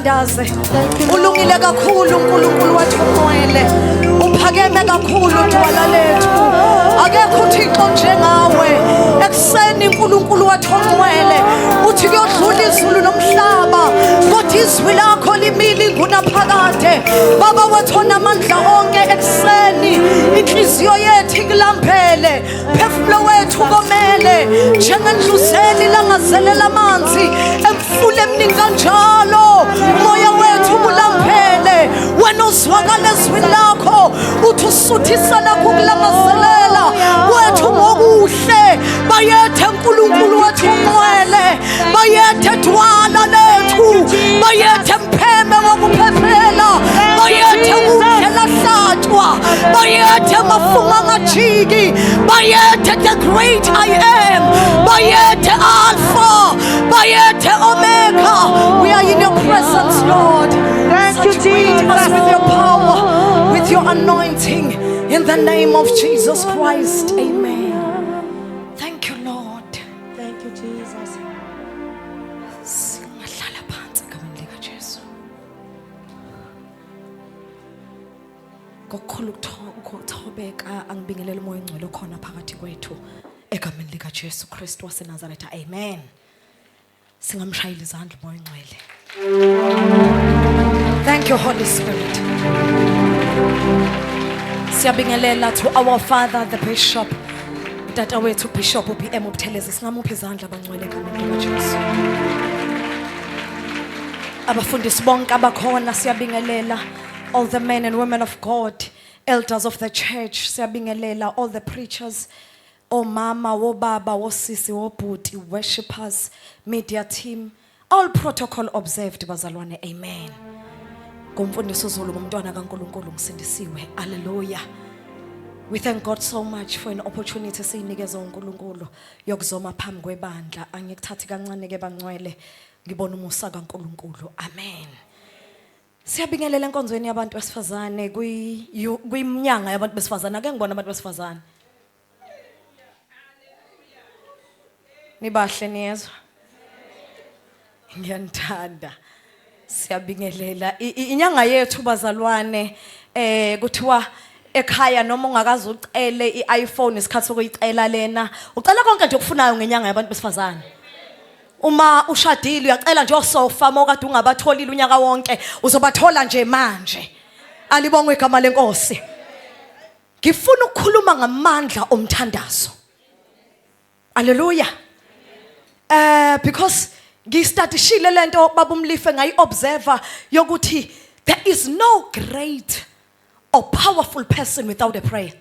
Ndaze ulungile kakhulu uNkulunkulu wathi umoyele uphakeme kakhulu dwala lethu akekho uThixo njengawe ekseni uNkulunkulu wathi umoyele uthi kuyodlula izulu nomhlaba kodwa izwi lakho limile ngunaphakade baba wathona amandla onke ekseni inhliziyo yethu ikulambele phefumulo wethu komele njengendluzeli langazelela amanzi emfule emningi kanjalo moya wethu ulambele wena uzwakala ezwi lakho uthi usuthisana kukulangazelela wethu ngokuhle bayethe uNkulunkulu wethu umwele bayethe dwala lethu bayethe mpheme wokuphefela bayethe ukudlela hlatshwa bayethe mafunga ngajiki bayethe the great I am bayethe alpha bayethe omega. We are in your presence, Lord. Thank you, Saturate us Jesus. with your power, with your anointing, in the name of Jesus Christ. Amen. Thank you, Lord. Thank you, Jesus. Singahlala phansi egameni lika Jesu. Ngokukhulu ukuthobeka angibingelele umoya ongcwele khona phakathi kwethu egameni lika Jesu Kristu waseNazaretha. Amen. Singamshayela izandla umoya ongcwele. Thank you, Holy Spirit. Siyabingelela to our Father, the Bishop, Tata wethu Bishop uPM Ubuthelezi. Singamuphi izandla abangcwele egameni likaJesu. Abafundisi bonke abakhona siyabingelela, all the men and women of God, elders of the church siyabingelela, all the preachers, omama, wobaba, wosisi, wobhuti, worshippers, media team, all protocol observed bazalwane. Amen. Kumfundisi uZulu ngumntwana kaNkulunkulu ngisindisiwe. Hallelujah. We thank God so much for an opportunity siyinikeza uNkulunkulu yokuzoma phambi kwebandla. Angikuthathi kancane ke bangcwele ngibona umusa kaNkulunkulu. Amen. Siyabingelela enkonzweni yabantu besifazane kuyiminyanga yabantu besifazane. Ake ngibona abantu besifazane. Nibahle niyezwa. Ngiyanthanda. Siyabingelela inyanga yethu bazalwane kuthiwa ekhaya noma ungakaze ucele iiPhone isikhathi sokuyicela lena ucela konke nje okufunayo ngenyanga yabantu besifazane. Uma ushadile uyacela nje osofa mokade ungabatholile unyaka wonke uzobathola nje manje. Alibongwe igama lenkosi. Ngifuna ukukhuluma ngamandla omthandazo. Hallelujah. Because ngistartishile lento baba umlife ngayi observer yokuthi there is no great or powerful person without a prayer.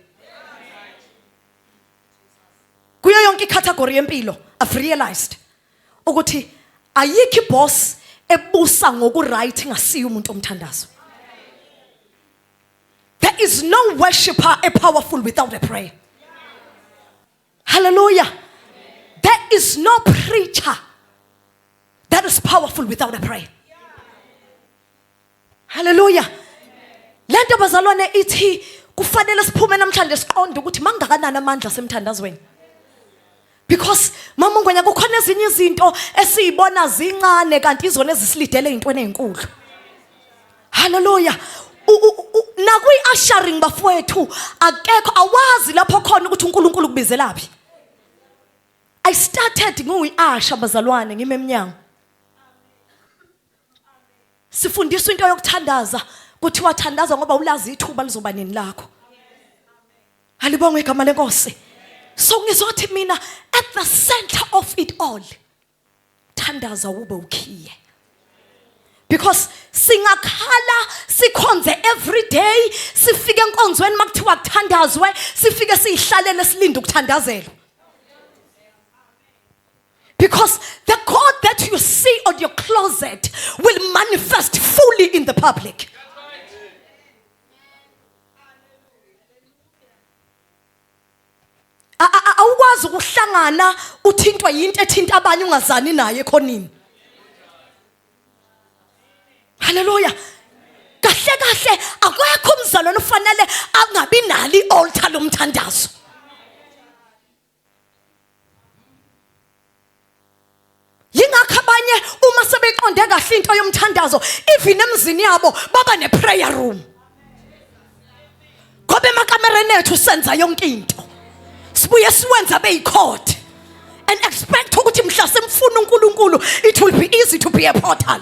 Kuyo yonke category empilo I've realized ukuthi ayikho boss ebusa ngoku right ngasiya umuntu omthandazo. There is no worshipper powerful without a prayer. Hallelujah. There is no preacher that is powerful without a prayer. Hallelujah. Lento bazalwane ithi kufanele siphume namhlanje siqonde ukuthi mangakanani amandla semthandazweni. Because mama ngwenya kukhona ezinye izinto esizibona zincane kanti izona ezisilidele izintweni ezinkulu. Hallelujah. Nakwi ushering bafowethu akekho awazi lapho khona ukuthi uNkulunkulu kubizelaphi. I started nguyi-Asha bazalwane ngime eminyango. Sifundiswa into yokuthandaza kuthi wathandaza ngoba ulazi ithuba lizoba nini lakho. Alibongwe igama lenkosi. So ngizothi mina at the center of it all thandaza ube ukhiye. Because singakhala sikhonze every day sifike enkonzweni makuthiwa kuthandazwe sifike sihlalele silinde ukuthandazelwa. Because the God that you see on your closet will manifest fully in the public. Awukwazi ukuhlangana uthintwa yinto ethinta abanye ungazani naye ekhonini. Hallelujah. Kahle kahle akekho umzalwane ufanele angabi nali altar lomthandazo. Yingakho abanye uma sebeqonde kahle into yomthandazo even emzini yabo baba ne-prayer room. Ngoba emakamereni ethu senza yonke into. Sibuye siwenza beyikhodi. And expect ukuthi mhla semfuna uNkulunkulu it will be easy to be a portal.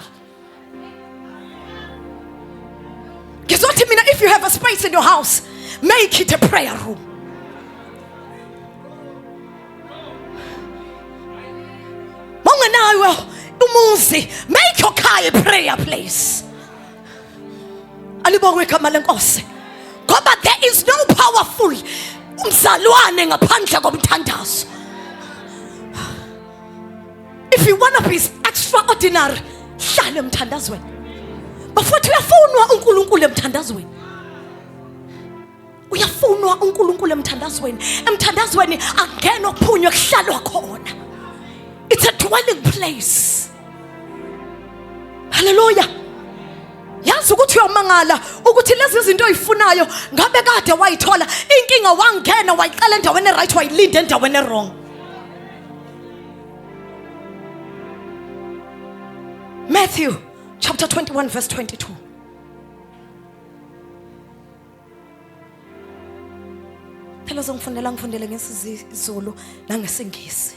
Ngizothi mina if you have a space in your house, make it a prayer room. Mongenayo umuzi, make your car a prayer place. Alibongwe igama lenkosi. Ngoba there is no powerful umzalwane ngaphandle komthandazo. If you want to be extraordinary, hlale emthandazweni. Bafuthi uyafunwa uNkulunkulu emthandazweni. Uyafunwa uNkulunkulu emthandazweni. Emthandazweni akungena okuphunywa kuhlalwa khona. It's a dwelling place. Hallelujah. Yazi ukuthi uyamangala ukuthi lezi zinto oyifunayo ngabe kade wayithola inkinga wangena wayiqala endaweni right wayilinda endaweni wrong. Matthew chapter 21 verse 22. Phela ngifundele ngesiZulu nangesingisi.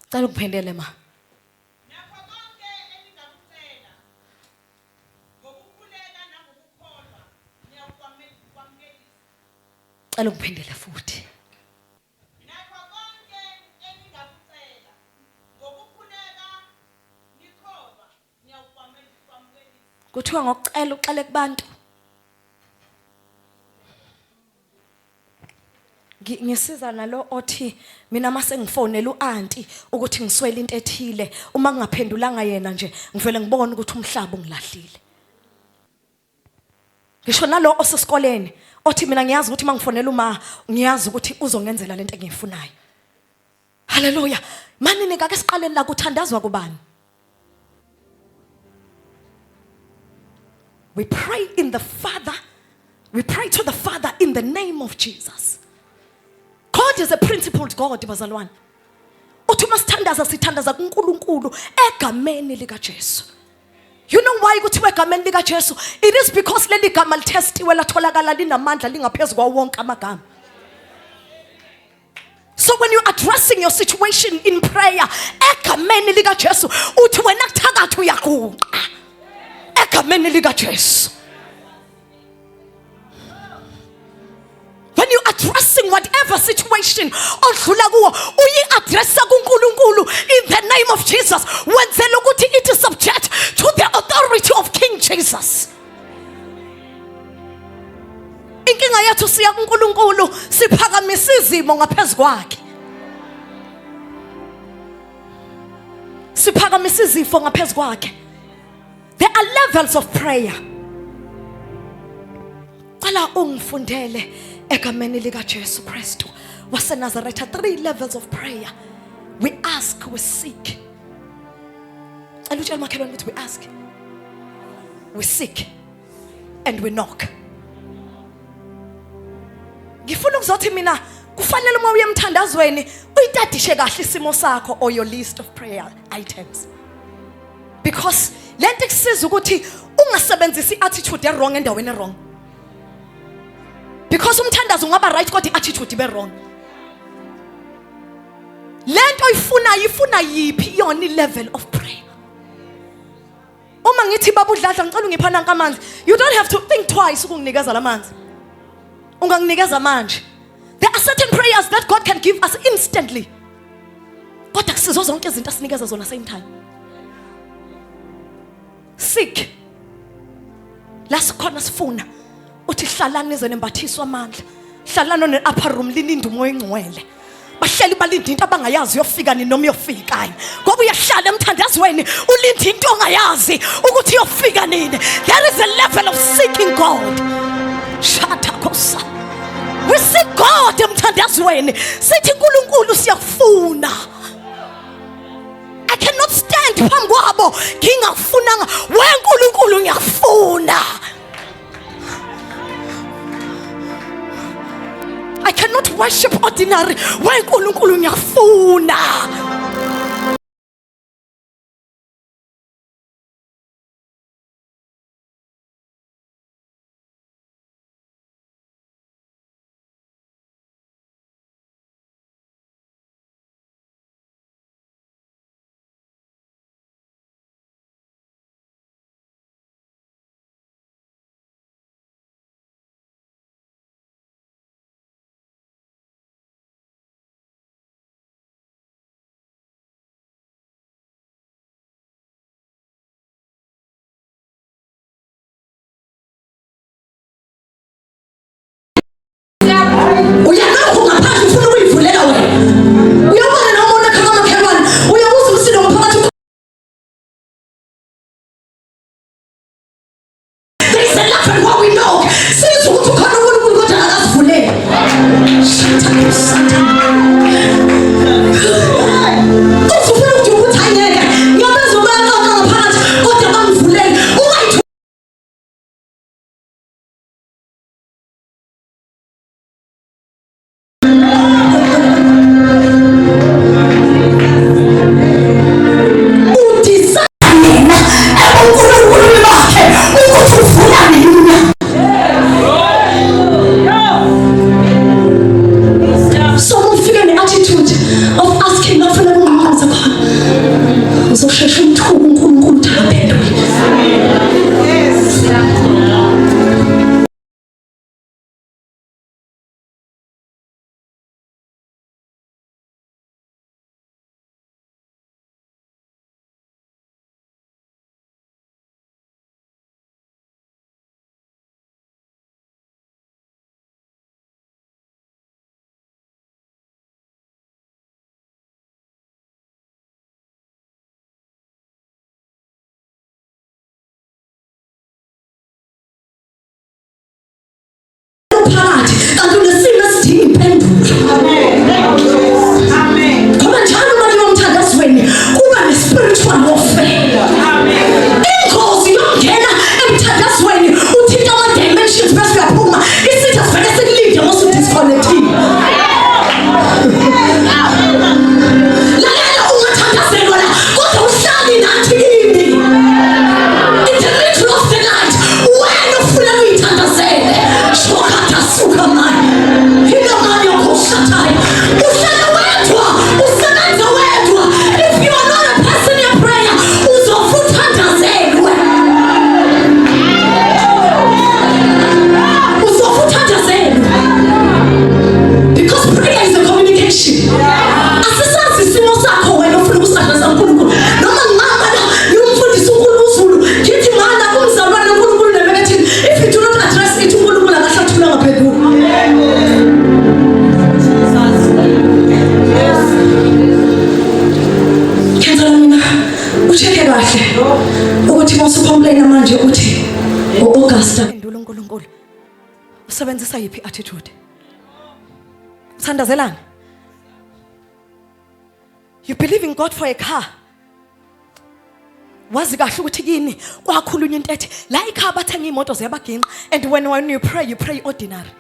Cela ukuphendele ma. Cela ukuphendele futhi. Kuthiwa ngokucela uqale kubantu. Ngisiza nalo othi mina mase ngifonela uanti ukuthi ngiswele into ethile uma ngingaphendulanga yena nje ngivele ngibone ukuthi umhlaba ungilahlile. Ngisho nalo osesikoleni othi mina ngiyazi ukuthi mangifonela uma ngiyazi ukuthi uzongenzela lento engiyifunayo. Hallelujah. Mani nikake siqaleni la kuthandazwa kubani? We pray in the Father. We pray to the Father in the name of Jesus. God is a principled God, bazalwane. Uthi masithandaza sithandaza kuNkulunkulu egameni lika Jesu. You know why kuthiwa egameni lika Jesu? It is because leli gama litestiwe latholakala linamandla lingaphezulu kwawo wonke amagama. So when you're addressing your situation in prayer, egameni lika Jesu, uthi wena kuthakatha uyaguqa. Egameni lika Jesu. When you're addressing whatever situation odlula kuwo uyi-addressa kuNkulunkulu in the name of Jesus, wenzela ukuthi it is subject to the authority of King Jesus. Inkinga yethu siya kuNkulunkulu siphakamisa izimo ngaphezulu kwakhe. Siphakamisa izifo ngaphezulu kwakhe. There are levels of prayer. Qala ungifundele egameni lika Jesu Kristu waseNazaretha, 3 levels of prayer. We ask, we seek. Alutshela makhelwane ukuthi we ask, we seek, and we knock. Ngifuna ukuzothi mina kufanele uma uye emthandazweni uyitadishe kahle isimo sakho or your list of prayer items. Because lento ikusiza ukuthi ungasebenzisi i-attitude wrong endaweni wrong. Because umthandazo ungaba right kodwa i-attitude ibe wrong. Lento ifuna yipi yona i-level of prayer. Uma ngithi baba uDladla ngicela ungipha nanka amanzi, you don't have to think twice ukunginikeza lamanzi. Unganginikeza manje. There are certain prayers that God can give us instantly. Kodwa kusizo zonke izinto asinikeza zona same time. Seek. Lasikhona sifuna uthi hlalani nize nembathiswa amandla. Hlalana ne-upper room lilinda umoya engcwele. Bahleli balinda into abangayazi uyofika nini noma uyofika. Ngoba uyahlala emthandazweni ulinda into ongayazi ukuthi uyofika nini. There is a level of seeking God. Shata kosa. We seek God emthandazweni. Sithi uNkulunkulu siyakufuna. I cannot stand phambi kwabo ngingakufunanga. WeNkulunkulu ngiyakufuna. I cannot worship ordinary. WeNkulunkulu ngiyakufuna. Usebenzisa yipi attitude? Sandazelana. You believe in God for a car. Wazi kahle ukuthi kini kwakhulunywa into ethi la ikhaya bathenga imoto ziyabaginqa, and when you pray ordinary.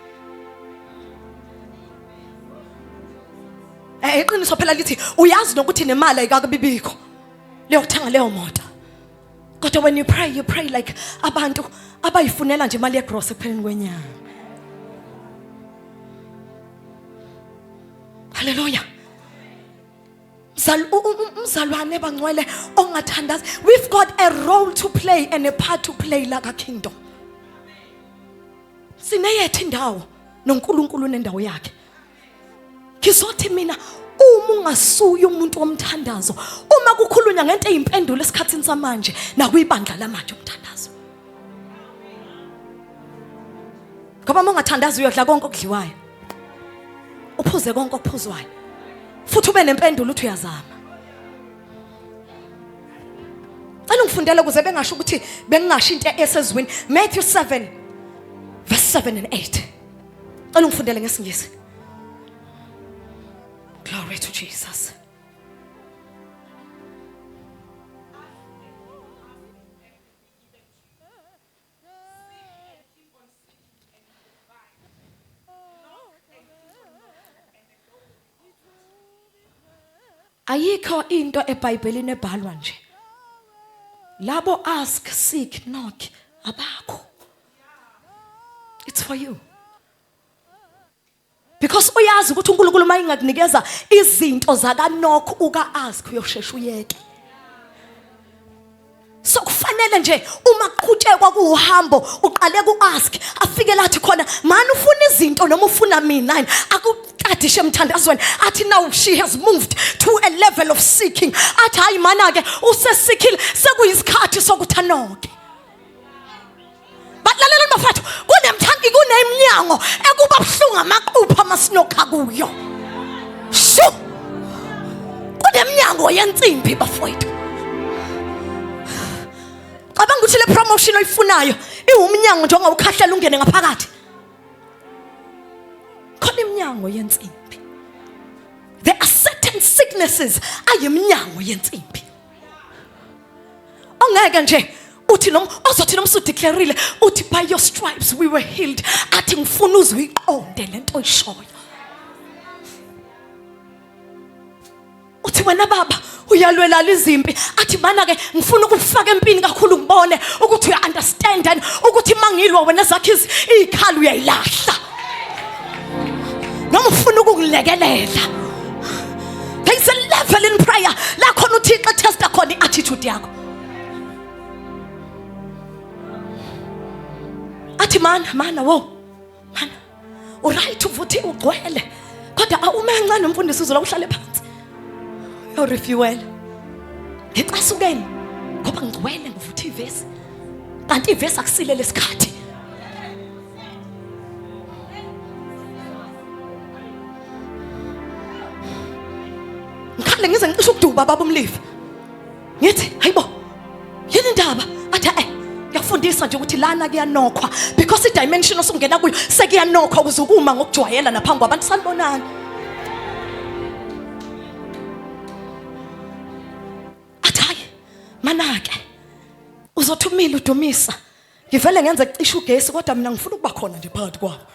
Iqiniso phela lithi uyazi nokuthi nemali ayikakubibikho leyokuthenga leyo moto. Kodwa when you pray like abantu abayifunela nje imali yegross ekupheleni kwenyanga. Hallelujah. Mzalwane bangcwele ongathandazi, we've got a role to play and a part to play like a kingdom. Sineyethu indawo noNkulunkulu nendawo yakhe. Ngizothi mina uma ungasuya umuntu omthandazo, uma kukhulunywa ngento eyimpendulo esikhatsini samanje nakuyibandla lamanje umthandazo. Ngoba ungathandazi uyodla konke okudliwayo. Uphuze konke okuphuzwayo. Futhi ube nempendulo uthi uyazama. Cela ngifundele ukuze bengasho ukuthi bengingasho into esezwini. Matthew 7 verse 7 and 8. Cela ngifundele ngesingisi. Glory to Jesus. ayikho into eBhayibhelini ebhalwa nje labo ask, seek, knock abakho. It's for you. Because uyazi ukuthi uNkulunkulu mayingakunikeza izinto zaka knock uka ask uyoshesha uyeke. So kufanele nje uma kuqhutshekwa kuhambo uqale ku ask afike lathi khona manje ufuna izinto noma ufuna mina akukadishe emthandazweni athi now she has moved to a level of seeking athi hayi mana ke usesikile sekuyisikhathi sokuthi anoke. Lalela mafethu kunemthangi kuneminyango ekuba buhlungu amaqupha masinokha kuyo. Sho kuneminyango yensimbi bafowethu. Cabanga ukuthi le promotion oyifunayo iwumnyango njengoba ukhahlela ungene ngaphakathi. Khona iminyango yensimbi. There are certain sicknesses ayiminyango yensimbi. Ongeke nje uthi noma ozothi noma usudeclareile uthi by your stripes we were healed athi ngifuna uzwe iqonde lento oyishoyo. Uthi wena baba uyalwela izimpi athi mana ke ngifuna ukufaka empini kakhulu ngibone ukuthi uya understand and ukuthi mangilwa wena zakhe izikhala uyayilahla noma ufuna ukukulekelela. There is a level in prayer la khona uThixo testa khona iattitude yakho. Athi mana wo mana uright uvuthi ugcwele kodwa awume kancane umfundisi uzola uhlale phansi yo refuel ngicasukeni ngoba ngicwele ngivuthi ivesi kanti ivesi akusile lesikhathi. Ngikhale ngize ngicishe ukuduba baba umlivi ngithi hayibo yini indaba athi ngiyafundisa nje ukuthi lana kuyanokhwa because idimension osungena kuyo sekuyanokhwa ukuzukuma ngokujwayela naphambi kwabantu sanibonana. Athayi manake uzothumile udumisa ngivele ngenze cishe ugesi kodwa mina ngifuna ukuba khona nje phakathi kwabo.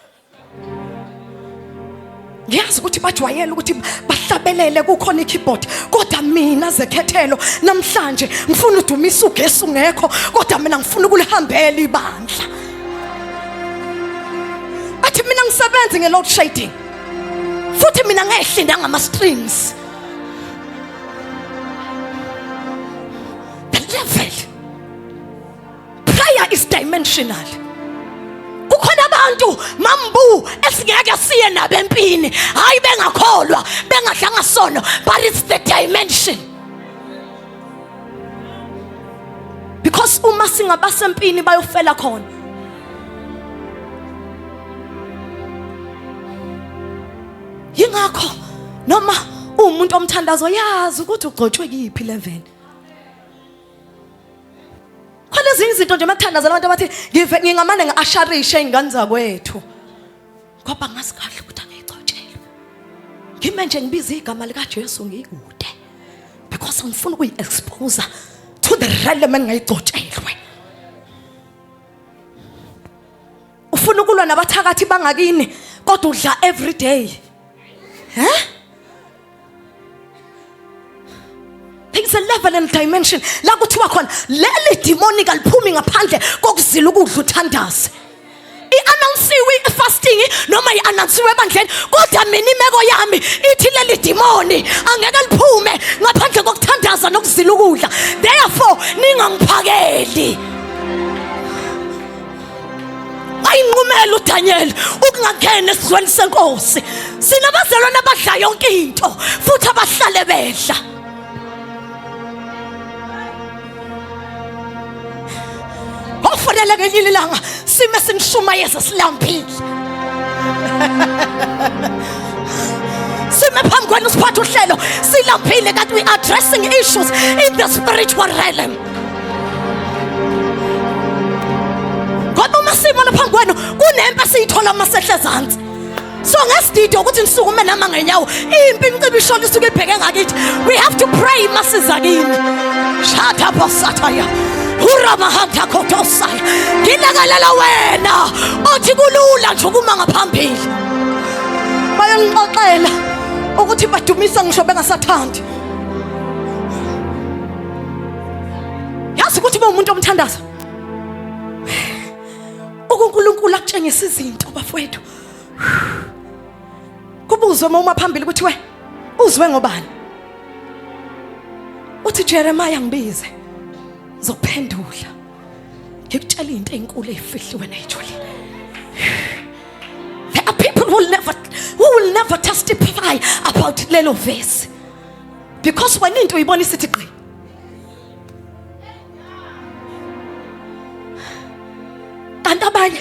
Ngiyazi ukuthi bajwayela ukuthi bahlabelele kukhona ikeyboard kodwa mina zekhethelo namhlanje ngifuna udumisa ugesi ungekho kodwa mina ngifuna ukulihambela ibandla. Athi mina ngisebenza ngeload shedding futhi mina ngehlinda ngama strings. The level prayer is dimensional. Kukhona abantu mambu esingeke siye nabo empini hayi bengakholwa bengadlanga sono but it's the dimension. Because uma singabasempini bayofela khona. Yingakho noma umuntu omthandazo yazi ukuthi ugcotshwe kuyiphi level. Khona ezinye izinto nje makuthandaza abantu abathi ngingamane ngiasharishe ingane zakwethu ngoba ngasikahle ukuthi angiyicotshele. Ngime nje ngibiza igama lika Jesu ngikude because ngifuna ukuyi-expose to the realm engayicotshelwe. Ufuna ukulwa nabathakathi bangakini kodwa udla every day. There is a level and dimension la kuthiwa khona leli demonic aliphumi ngaphandle kokuzila ukudla uthandaze. I-announcewe fasting noma i-announcewe ebandleni kodwa mina imeko yami ithi leli demoni angeke liphume ngaphandle kokuthandaza nokuzila ukudla. Therefore ningangiphakeli. Ayinqumela uDaniel ukungangena esizweni senkosi. Sinabazalwane abadla yonke into futhi abahlale bedla. Ofanele ngelinye ilanga sime sinishumayeza silampile. Sime phambi kwenu siphathe uhlelo silampile that we are addressing issues in the spiritual realm. Ngoba uma simo lapha kwenu kunempa siyithola masehle ezantsi. So ngesidide ukuthi nisukume nama ngenyawo impi incebe ishona isuke ibheke ngakithi. We have to pray masiza kini. Shata bosataya. Urama hanta kotosai. Ngilakalela wena othi kulula nje ukuma ngaphambili. Bayangixoxela ukuthi badumisa ngisho bengasathandi. uyazi ukuthi umuntu omthandazo uNkulunkulu akutshengisa izinto bafowethu. Kubuzwe uma phambili ukuthi we uzwe ngobani. Uthi Jeremiah ngibize ngizophendula. Ngikutshela into enkulu ezifihliwe nayijulile. There are people who will never testify about lelo verse because when into uyibona isithi qi. Kanti abanye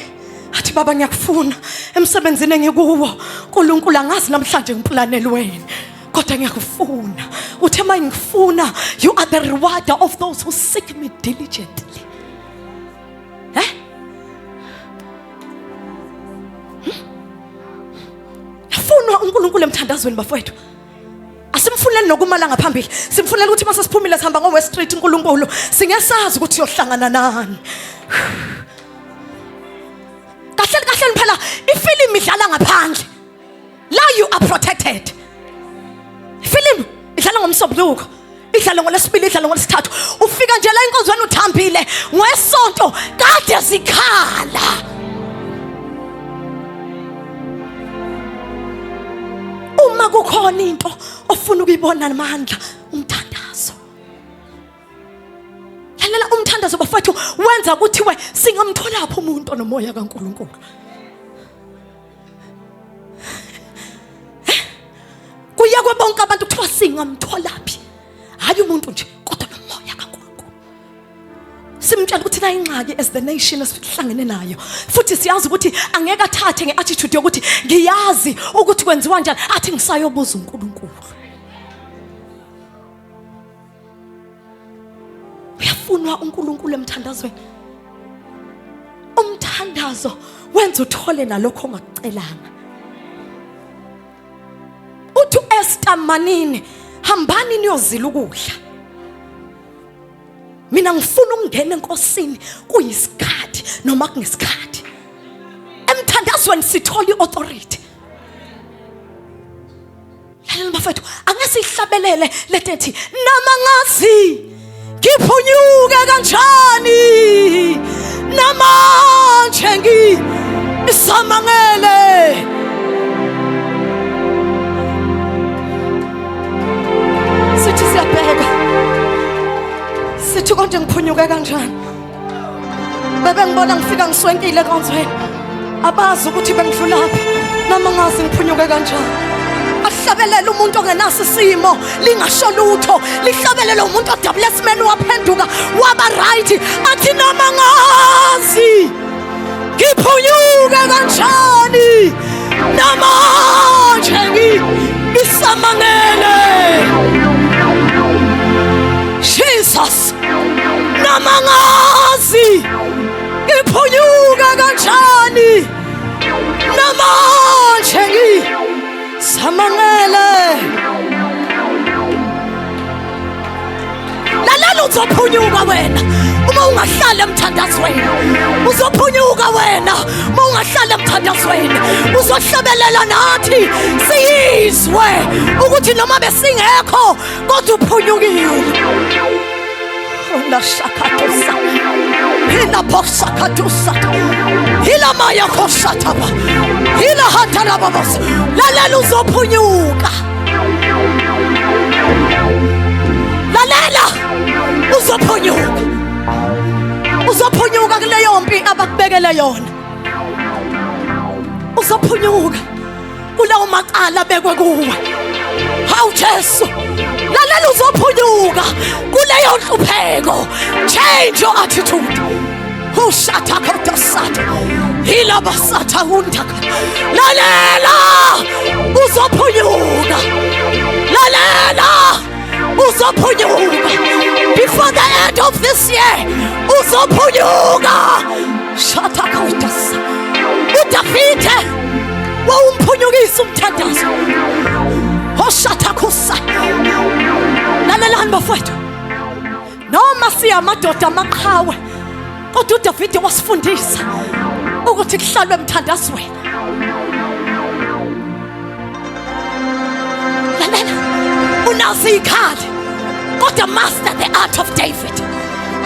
athi baba ngiyakufuna emsebenzini engikuwo uNkulunkulu angazi namhlanje ngiplanelweni kodwa ngiyakufuna. Uthe mangifuna you are the rewarder of those who seek me diligently. Yafuna uNkulunkulu emthandazweni bafowethu. Asimfuneli nokumala ngaphambili. Simfunela ukuthi mase siphumile sihamba ngo West Street uNkulunkulu singesazi ukuthi uyohlangana nani. Kahle phela ifilimu idlala ngaphandle. La you are protected. Ifilimu idlala ngomsobuluko. Idlala ngolesibili, idlala ngolesithathu. Ufika nje la inkonzweni uthambile ngwesonto kade zikhala. Uma kukhona into ofuna ukuyibona namandla umthandazo. Lalela umthandazo bafowethu wenza ukuthi we singamthola lapho umuntu onomoya kaNkulunkulu. Kuya kwabonke abantu kuthiwa singamthola phi. Hayi umuntu nje kodwa nomoya kaNkulunkulu. Simtshela ukuthi la ingxaki as the nation esihlangene nayo. Futhi siyazi ukuthi angeke athathe ngeattitude yokuthi ngiyazi ukuthi kwenziwa njani athi ngisayobuza uNkulunkulu. Uyafunwa uNkulunkulu emthandazweni. Umthandazo wenza uthole nalokho ongakucelanga. Uthi Esther manini hambani niyozila ukudla. Mina ngifuna ukungena enkosini kuyisikhathi noma kungesikhathi. Emthandazweni sithola iauthority. Lalela bafethu angesihlabelele lethethi nama ngazi ngiphunyuke kanjani namanje ngisamangele. Sithi siyabheka sithi konje ngiphunyuke kanjani. Bebe ngibona ngifika ngiswenkile konzweni abazi ukuthi bengidlulaphi nama ngazi ngiphunyuke kanjani. Ahlabelele umuntu ongenaso isimo lingasho lutho lihlabelele umuntu odabule esimeni waphenduka waba right athi nama ngazi ngiphunyuke kanjani namanje ngisamangele. Jesus nama ngazi ngiphunyuke kanjani namanje ngisamangele. Lalela uzophunyuka wena uma ungahlala emthandazweni. Uzophunyuka wena uma ungahlala emthandazweni. Uzohlabelela nathi siyizwe ukuthi noma besingekho kodwa uphunyukile. La shakatosa hila posakatosa hila maya kosataba hila hatarababos. Lalela uzophunyuka. Lalela uzophunyuka. Uzophunyuka kuleyo mpi abakubekele yona. Uzophunyuka kulawo macala bekwe kuwe. Hawu Jesu. Lalela uzophunyuka kuleyo nhlupheko. Change your attitude. Ushata kodasata hila basata undaka. Lalela uzophunyuka. Lalela uzophunyuka before the end of this year. Uzophunyuka. Shata kodasa udafite wawumphunyukisa umthandazo. Oshata kusa. Lalelani bafowethu noma siyamadoda amaqhawe kodwa uDavide wasifundisa ukuthi kuhlalwe emthandazweni. Lalela unazi ikhali kodwa master the art of David.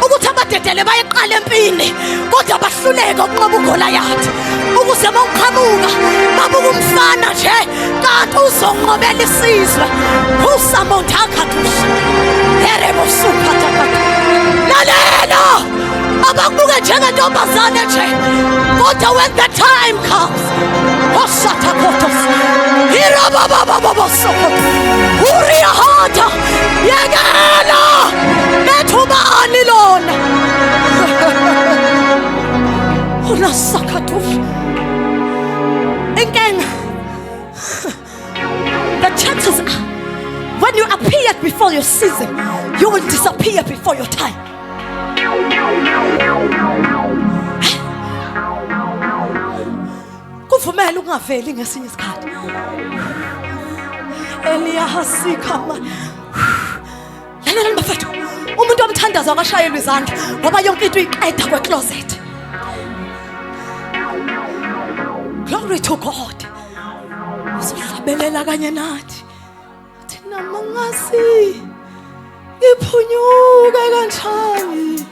ukuthi abadedele bayeqala empini kodwa bahluleke ukunqoba uGoliath ukuze mawuqhamuka babuka umfana nje kanti uzonqobela isizwe usamonthakhathusha erebosukathakatha lalela abakubuke njengentombazane nje kodwa when the time comes osathakotos irabababababosoko uriyahata yekela bethubani lona unasakhathusha inkenga. The chances are when you appear before your season you will disappear before your time. Kuvumela ungaveli ngesinye isikhathi. Eliyahasikama. Lalela bafethu, umuntu omthandaza akashayelwe izandla ngoba yonke into iqeda kwe-closet. Glory to God. Usihlabelela kanye nathi. Thina mangasi iphunyuka kanjani.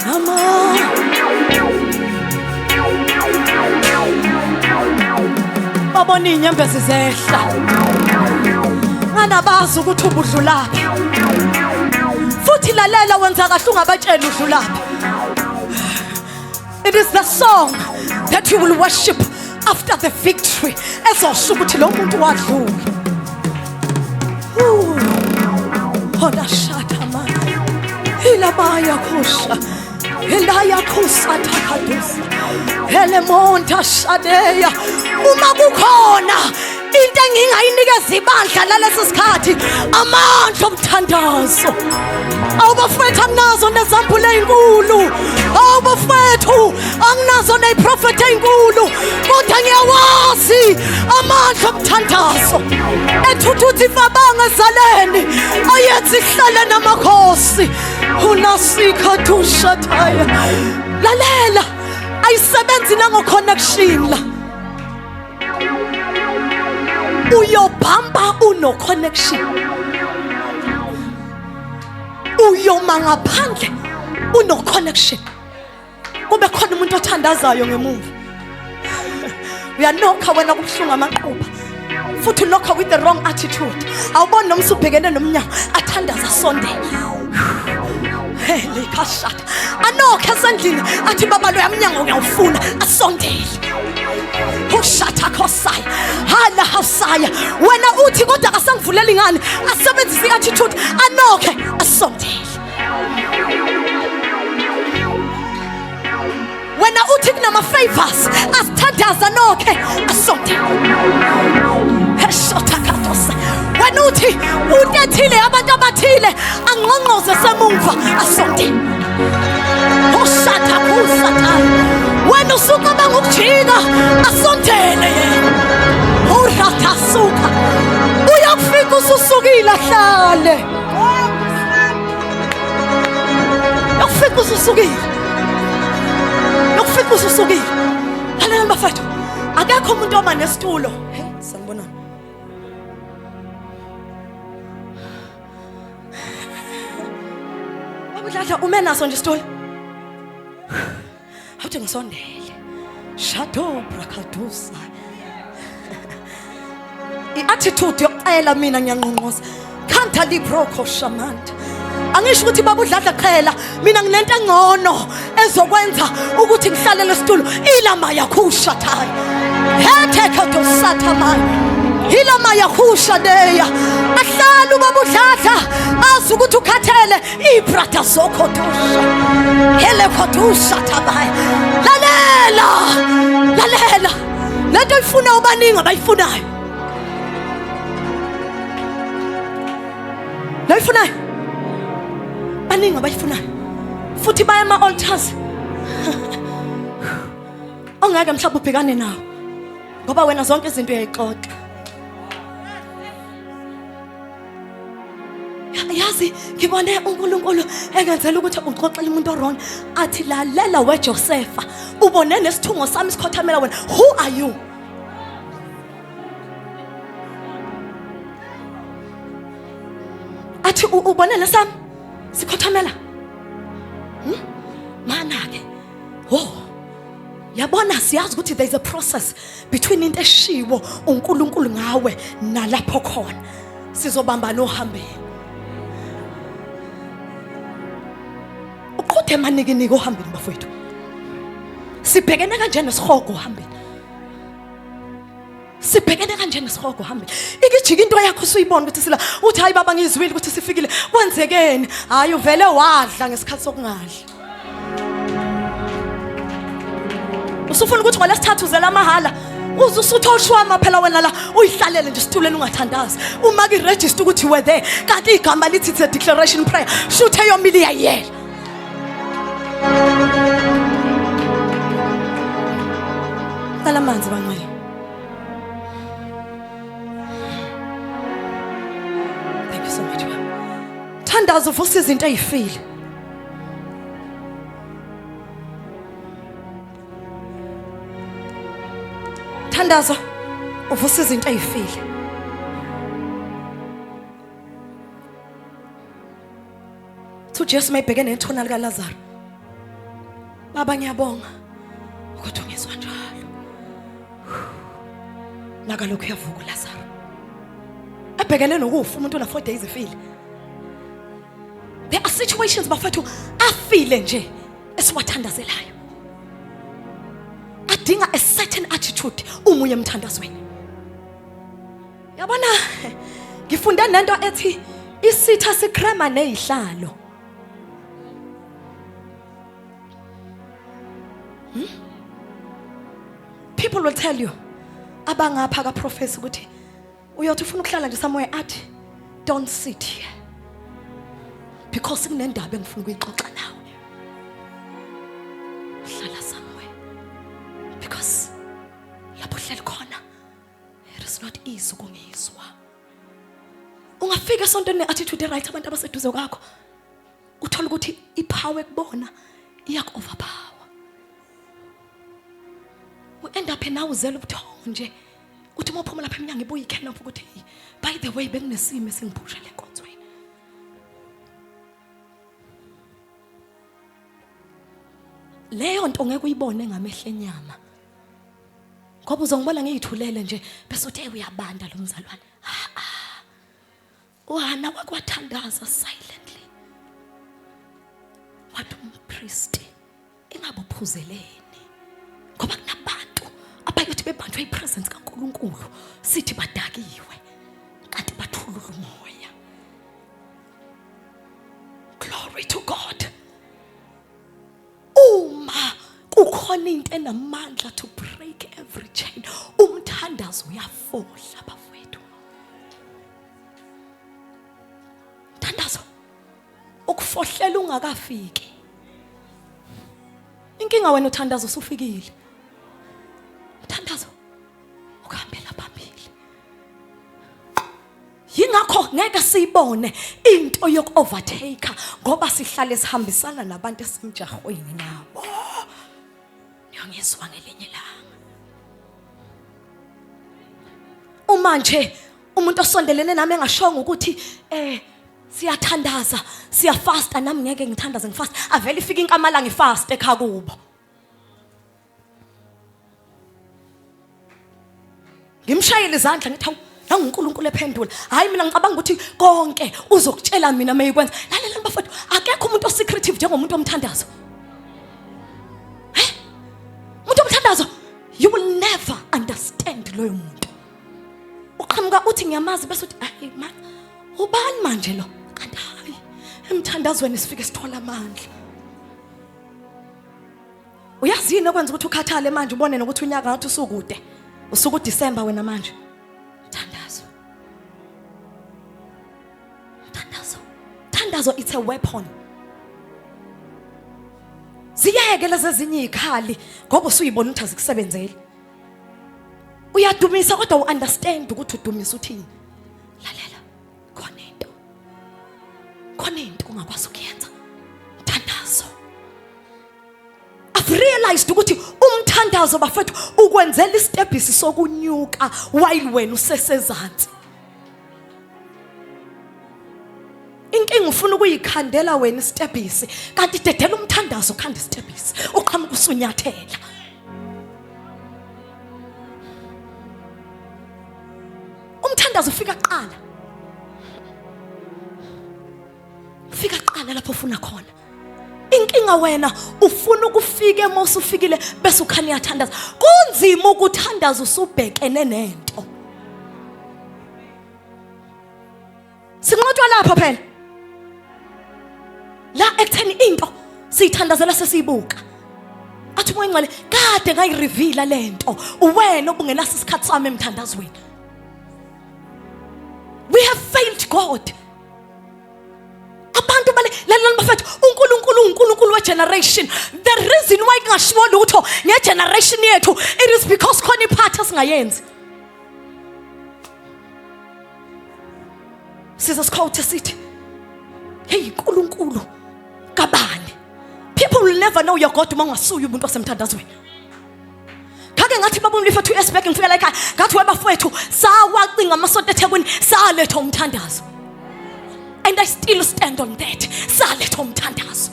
Mama babona inyembezi zehla nganabazi ukuthi ubudlulaphi futhi lalela wenza kahle ungabatshela udlulaphi. It is the song that you will worship after the victory ezosho ukuthi lo muntu wadlula. Hoda shata mama ilabaya kusha elaya kusata kadusa elemonta shadeya. Uma kukhona into engingayinikeza ibandla lalesi sikhathi amandla omthandazo. Awubafethu anginazo nezambule ezinkulu, awubafethu anginazo neziprofeti ezinkulu, kodwa ngiyawazi amandla omthandazo ethuthutha ifabanga ezaleni ayenza ihlale namakhosi. Unasikhathusha thaya lalela ayisebenzi nango-connection la. Uyobhamba uno-connection, uyoma ngaphandle uno-connection. Kube khona umuntu othandazayo ngemuva. Uyanokha wena kubuhlungu amaqhuba futhi unokha with the wrong attitude. Awuboni noma usubhekene nomnyango athandaza sondela. Hele khashata anokha esandlini athi baba lo yamnyango ngiyawufuna asondele. Ushata khosaya hala hasaya wena uthi kodwa akasangivulela ingane asebenzise i-attitude anokhe asondele. Wena uthi kunama favors asithandaza anokhe asondele. Heshota kathosa wena uthi unethile abantu abathile angqongqoze semuva asondele. Ushata khosata wena usuka bangukujika asondele yena. Uratasuka uyakufika ususukile ahlale. Yakufika ususukile. Yakufika ususukile. Lalela bafethu akekho umuntu oma nesitulo. Hey sanibona. Babudladla umenaso nje isitulo. Awuthi ngisondele. Shadow brakadusa. I-attitude yokucela mina ngiyanqonqoza. Khantha libroko shamanta. Angisho ukuthi babudladla qhela mina nginento engcono ezokwenza ukuthi ngihlale lesitulo ilama yakhusha thaya. Hethe khato sathama. Ilama yakhusha leya. Ahlala babudladla azi ukuthi ukhathele ibrata zokhotosha. Hele khotosha thabaya. Lalela lento ifuna ubaningi abayifunayo. La ifunayo baningi abayifunayo futhi baya ama-altars ongeke mhlawumbe ubhekane nawo ngoba wena zonke izinto uyayixoxa. Yazi ngibone uNkulunkulu engenzela ukuthi uxoxele umuntu orona athi lalela weJosefa ubone nesithungo sami sikhothamela wena. Who are you? Athi ubone lesami sikhothamela Mana ke. Oh. Yabona siyazi ukuthi there is a process between into eshiwo uNkulunkulu ngawe nalapho khona. Sizobamba nohambeni. Uqothe manikiniki ohambeni bafowethu. Sibhekene kanjani nesihogo ohambeni? Sibhekene kanjani nesihogo ohambeni? Ikijika into yakho usuyibona ukuthi sila uthi hayi baba ngizwile ukuthi sifikile. Kwenzekeni? Hayi uvele wadla ngesikhathi sokungadla. Usufuna ukuthi ngolesithathu uzela mahala uzusuthola ushwama phela wena la uyihlalele nje isitulweni ungathandazi uma ke register ukuthi we there kanti igama lithi it's a declaration prayer shuthe yomili yayela Dala manzi bangcwele Thank you so much Thandaza uvusa izinto ezifile Thandaza uvusa izinto ezifile Thu Jesu mayibhekene nethona lika Lazarus Baba ngiyabonga ukuthi ungizwa njalo Nakalokhu yavuka Lazarus Abhekene nokufa umuntu una 4 days efile There are situations bafethu afile nje esiwathandazelayo Adinga a certain attitude umuye emthandazweni Yabona ngifunda nento ethi isitha sikrema nezihlalo People will tell you abangapha ka professor ukuthi uyothi ufuna ukuhlala nje somewhere athi don't sit here because kunendaba engifuna ukuyixoxa nawe hlala somewhere because lapho hleli khona it is not easy ukungizwa ungafika esontweni neattitude right abantu abaseduze kwakho uthola ukuthi ipower ekubona iyakoverpower end up now uzela ubuthongo nje uthi mophuma lapha eminyango ibuye ikhena ukuthi by the way bekunesimo esingiphusha lenkonzweni leyo nto ngeke uyibone ngamehlo enyama ngoba uzongibona ngiyithulele nje bese uthi uyabanda lo mzalwane Uhana wakwathandaza silently wathi umpriest ingabophuzeleni ngoba kunabantu abayothi bebanjwe ipresence kaNkuluNkulu sithi badakiwe kanti bathulula umoya Glory to God uma kukhona into enamandla to break every chain umthandazo uyafohla bafowethu Thandazo ukufohlela ungakafiki Inkinga wena uthandazo usufikile Thandazo ukuhambela phambili Yingakho ngeke siyibone into yokuovertake ngoba sihlale sihambisana nabantu esimjahweni nabo Ngiyangizwa ngelinye langa Uma nje umuntu osondelene nami engashonga ukuthi siyathandaza siyafasta nami ngeke ngithandaze ngifast avele ifika inkamala ngifast ekhaya kubo Ngimshayile izandla ngithi nanguNkulunkulu ephendula hayi mina ngicabanga ukuthi konke uzokutshela mina mayikwenza lalela bafowethu akekho umuntu osecretive njengomuntu omthandazo umuntu omthandazo you will never understand loyo muntu uqhamuka uthi ngiyamazi bese uthi hayi man ubani manje lo kanti hayi emthandazweni sifike sithola amandla uyazi yini okwenza ukuthi ukhathale manje ubone nokuthi unyaka ngathi usukude usuku December wena manje Thandazo it's a weapon Ziyeke lezi ezinye izikhali ngoba usuyibona ukuthi azikusebenzeli Uyadumisa kodwa uunderstand ukuthi udumisa uthini Lalela khona into ungakwazi ukuyenza Thandazo I've realized ukuthi umthandazo bafethu ukwenzela istepisi sokunyuka while wena usesezantsi inkinga ufuna ukuyikhandela wena istebhisi kanti dedela umthandazo khanda istebhisi uqhamuka usunyathela. Umthandazo ufika kuqala. Ufika kuqala lapho ufuna khona. Inkinga wena ufuna ukufika mase ufikile bese ukhanya uyathandaza. Kunzima ukuthandaza usubhekene nento. Sinqotshwa lapha phela. La ekutheni into siyithandazela sesiyibuka. Athi moyingcwele kade ngayireveala lento. Uwena obungenaso isikhathi sami emthandazweni. We have failed God. Abantu bale lalana bafethu uNkulunkulu wegeneration. The reason why ngashiwo lutho ngegeneration yethu it is because khona iphatha singayenzi. Sizosikhoutha sithi hey uNkulunkulu kabani. People will never know your God uma ungasuya umuntu osemthandazweni. Kake ngathi babona lifethu uSback ngifika la ekhaya ngathi webafowethu sawacinga amasonto eThekwini saletha umthandazo. And I still stand on that. Saletha umthandazo.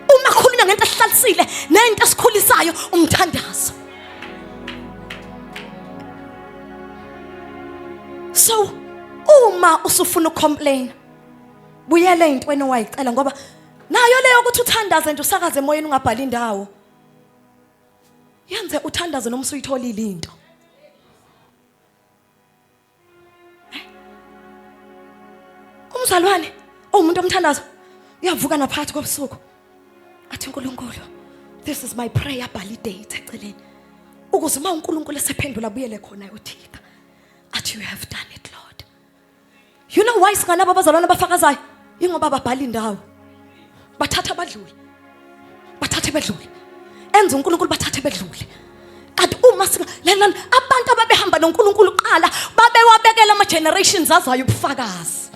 Uma khulunywa ngento ehlalisile nento esikhulisayo umthandazo. So uma usufuna ucomplain buyele intweni wayicela ngoba nayo leyo ukuthi uthandaze nje usakaze emoyeni ungabhali indawo. Yenze uthandaze noma usuyitholile into. Umzalwane umuntu omthandazo uyavuka naphakathi kobusuku athi uNkulunkulu this is my prayer bali date eceleni ukuze uma uNkulunkulu esephendula buyele khona uthika athi you have done it Lord. You know why singana babazalwane bafakazayo ingoba babhala indawo bathatha badlule enza uNkulunkulu bathathe bedlule. Kanti uma lalana abantu ababehamba noNkulunkulu qala babewabekela ama generations azayo ubufakazi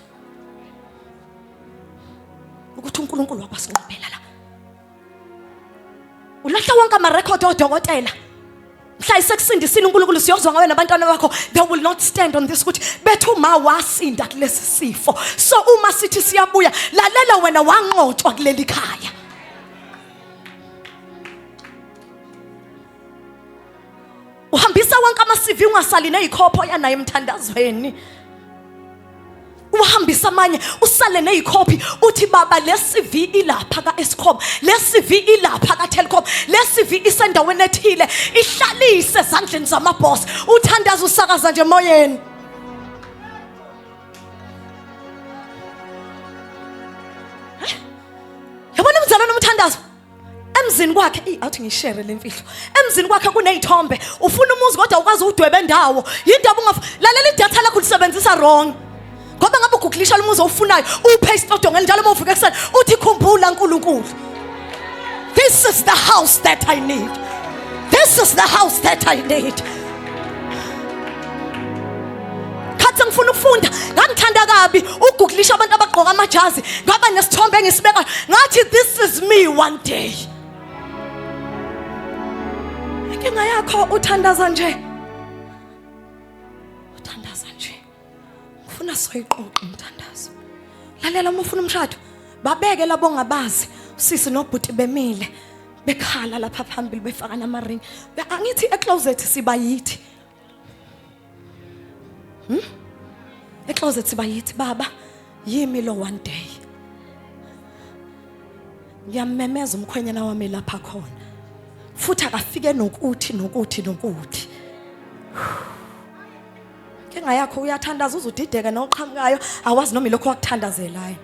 ukuthi uNkulunkulu wakwasinqophela la. Ulahla wonke ama record odokotela. Mhla isekusindisini uNkulunkulu siyozwa ngawe nabantwana bakho they will not stand on this ukuthi bethu ma wasinda kulesi sifo. So uma sithi siyabuya lalela wena wanqotshwa kuleli khaya. Uhambisa wonke ama CV ungasali nezikhopho yanayo emthandazweni. Uhambisa manje usale nezikhophi uthi baba le CV ilapha ka Eskom, le CV ilapha ka Telkom, le CV isendaweni ethile ihlalise ezandleni zamaboss uthandaza usakaza nje emoyeni. Yabona umzalwane umthandazo emzini kwakhe awuthi ngishare lemfihlo emzini kwakhe kunezithombe ufuna umuzi kodwa ukwazi udwebe endawo yindaba lalela idatha lakho lisebenzisa wrong ngoba ngabe uguglisha umuzi ofunayo upaste odongela njalo uma uvuka ekseni uthi khumbula uNkulunkulu. This is the house that I need. This is the house that I need. Khathi ngifuna ukufunda ngangithanda kabi uguglisha abantu abagqoka amajazi ngaba nesithombe engisibeka ngathi this is me one day. Inkinga yakho uthandaza nje. Uthandaza nje. Ufuna soyiqoqa umthandazo. Lalela uma ufuna umshado babeke labo ngabazi usisi nobhuti bemile bekhala lapha phambili befaka nama ring. Angithi ecloset siba yithi. Ecloset siba yithi baba yimi lo one day. Ngiyamemeza umkhwenyana wami lapha khona. Futhi akafike nokuthi. Inkinga yakho uyathandaza uzudideka noqhamukayo awazi noma lokho wakuthandazelayo.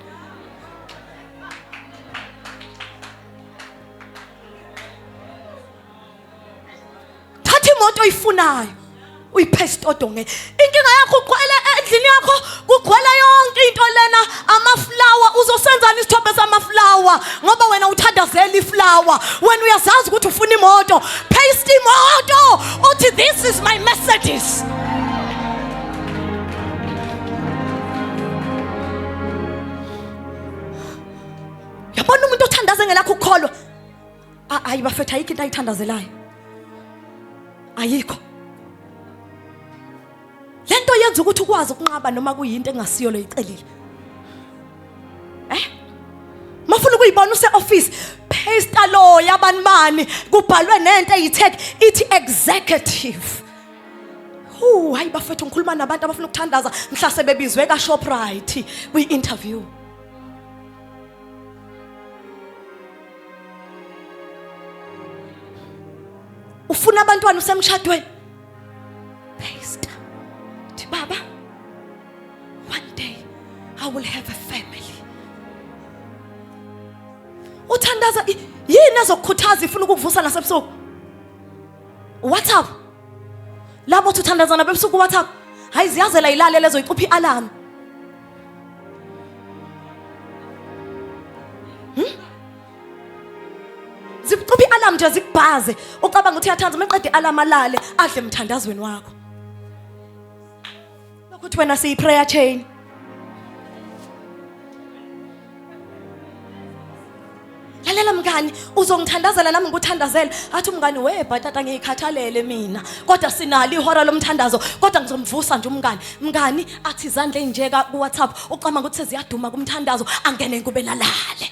Thatha imoto oyifunayo uyipaste odonge. Inkinga yakho uqwele endlini yakho kugcwala yonke into lena amaflower uzosenzana isithombe samaflower ngoba wena uthandazela iflower wena uyazazi ukuthi ufuna imoto paste imoto uthi this is my Mercedes. Yabona umuntu othandaza ngelakho ukholwa ayi bafethu ayikho into ayithandazelayo ayikho. Lento yenza ukuthi ukwazi ukunqaba noma kuyinto engasiyo lo icelile. uyibona use-office pastor lo yabanimani kubhalwe nento eyitag ithi executive. Hayi bafethu ngikhuluma nabantu abafuna ukuthandaza mhla sebebizwe ka-Shoprite kwi-interview. Ufuna abantwana usemshadweni. Pastor, thi baba, one day I will have a family. Uthandaza yini azokukhuthaza ifuna ukukuvusa nasebusuku? WhatsApp. Labo uthandaza nabebusuku WhatsApp. Hayi ziyazela ilale lezo icuphi alarm. Zicuphi alarm nje zikubhaze. Ucabanga ukuthi uyathanza meqede alarm alale adle emthandazweni wakho. Ukuthi wena siyi prayer chain. Lalela mngani uzongithandazela nami ngikuthandazela athi umngani bhatata ngiyikhathalele mina kodwa sinali ihora lomthandazo kodwa ngizomvusa nje mngani athi izandla enjeka ku WhatsApp uqama ukuthi seziyaduma kumthandazo angene nkube lalale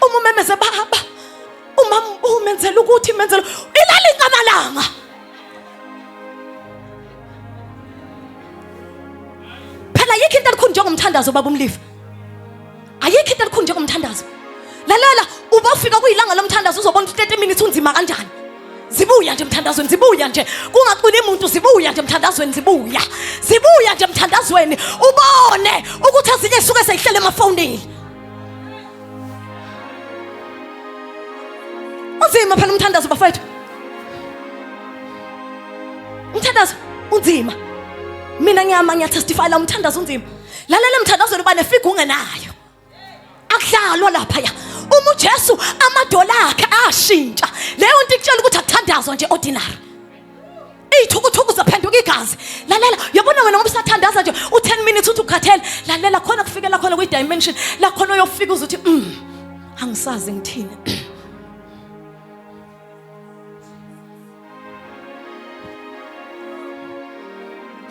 umumemeze baba umenzela ukuthi menzela ilali ngamalanga phela yikho into elikhulu njengomthandazo baba umlifu. Ayikho into elikhulu njengomthandazo. Lalela ubafika kuyilanga lomthandazo uzobona 30 minutes unzima kanjani. Zibuya nje emthandazweni zibuya nje. Kungaqini umuntu zibuya nje emthandazweni zibuya. Zibuya nje emthandazweni ubone ukuthi ezinye suke seyihlele emafonini. Unzima phela umthandazo bafethu. Umthandazo unzima. Mina ngiyamanya testify la umthandazo unzima. Lalela emthandazweni bane fika ungenayo. Akudlalwa lapha ya uma uJesu amadola akhe ashintsha leyo nto ikutshela ukuthi akuthandazwa nje ordinary ithukuthuku zaphenduka igazi. Lalela yabona wena ngoba usathandaza nje u10 minutes uthi ukhathele lalela khona kufikela khona kwi dimension la khona uyofika uzuthi angisazi ngithini.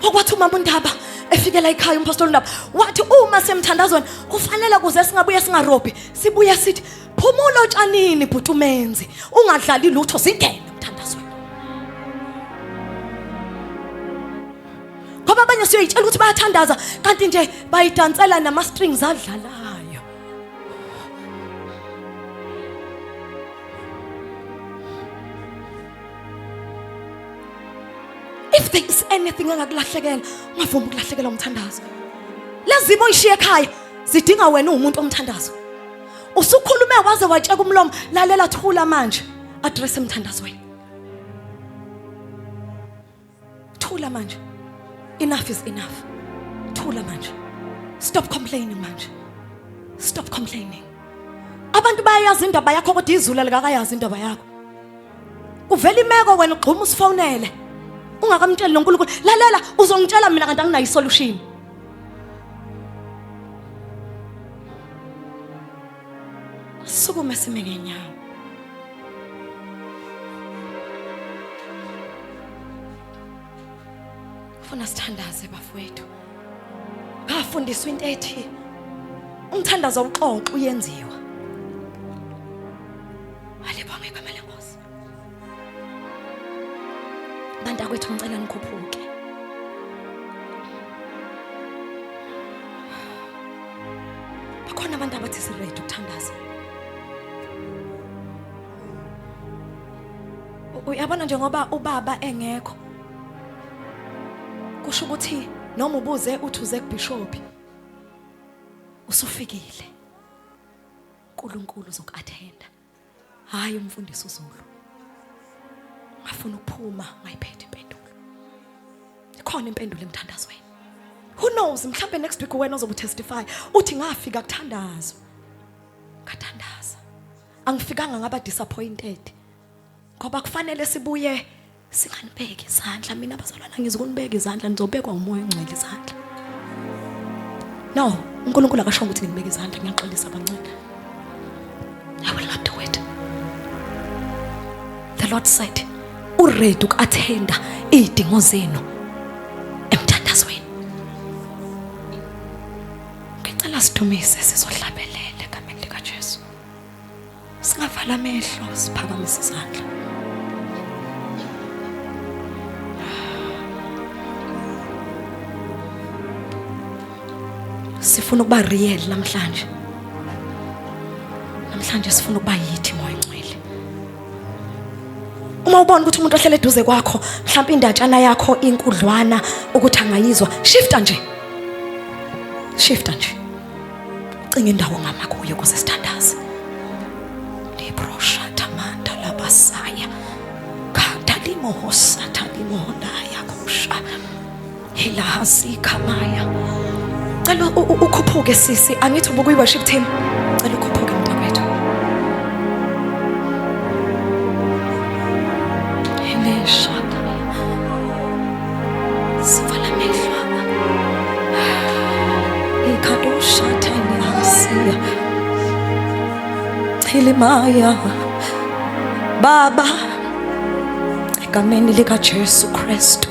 Okwathi umama uNdaba efikela ekhaya umpastor uNdaba wathi uma semthandazweni kufanele kuze singabuye singarobhi sibuye sithi phumula otshanini bhuti umenzi ungadlali lutho singene emthandazweni. Ngoba abanye siyoyitshela ukuthi bayathandaza kanti nje bayidansela nama strings adlalayo. If there is anything engakulahlekela ungavumi ukulahlekela umthandazo. Lazimo uyishiye ekhaya zidinga wena umuntu omthandazo. Usukhulume waze watsheka umlomo lalela thula manje address emthandazweni. Thula manje. Enough is enough. Thula manje. Stop complaining manje. Stop complaining. Abantu bayayazi indaba yakho kodwa izulu likayazi indaba yakho. Kuvela imeko wena ugquma usifonele. Ungakamtshela noNkulunkulu lalela uzongitshela mina kanti anginayo isolution. Sukume sime ngenyawo. Ufuna sithandaze bafowethu. Ngafundiswa into ethi umthandazo uxoxo uyenziwa. Alibonge igama lenkosi. Bantakwethu ngicela nikhuphuke. Bakhona abantu abathi siready ukuthandaza. Uyabona njengoba ubaba engekho. Kusho ukuthi noma ubuze uthi uze kubishop. Usufikile. uNkulunkulu uzokuattenda. Hayi umfundisi uZulu. Ngafuna ukuphuma ngayiphethe impendulo. Ikhona impendulo emthandazweni. Who knows mhlambe next week wena uzobu testify uthi ngafika kuthandazo. Ngathandaza. Angifikanga ngaba disappointed. Ngoba kufanele sibuye singanibeki izandla mina abazalwana ngizokunibeka izandla nizobekwa umoya ongcwele izandla. No, uNkulunkulu akasho ukuthi ngibeke izandla ngiyaxolisa kancane. I will not do it. The Lord said, "Uready ukuattenda izidingo zenu emthandazweni." Ngicela sidumise sizohlabelele. Singavala amehlo, siphakamise izandla. Sifuna ukuba real namhlanje. Namhlanje sifuna ukuba yithi moya ngcwele. Uma ubona ukuthi umuntu ohlele eduze kwakho, mhlawumbe indatshana yakho inkudlwana ukuthi angayizwa, shifta nje. Shifta nje. Cinga indawo ngama kuyo ukuze sithandaze. Librosha tamanda labasaya. Kadalimo hosata limona yakosha. Hilahasi kamaya. Cela ukhuphuke sisi, angithi ubukuyi worship team. Cela ukhuphuke mntakwethu. Eleshaka. Sivala amehlo. Ikadosha tani hasiya. Hilimaya. Baba, egameni lika Jesu Kristu.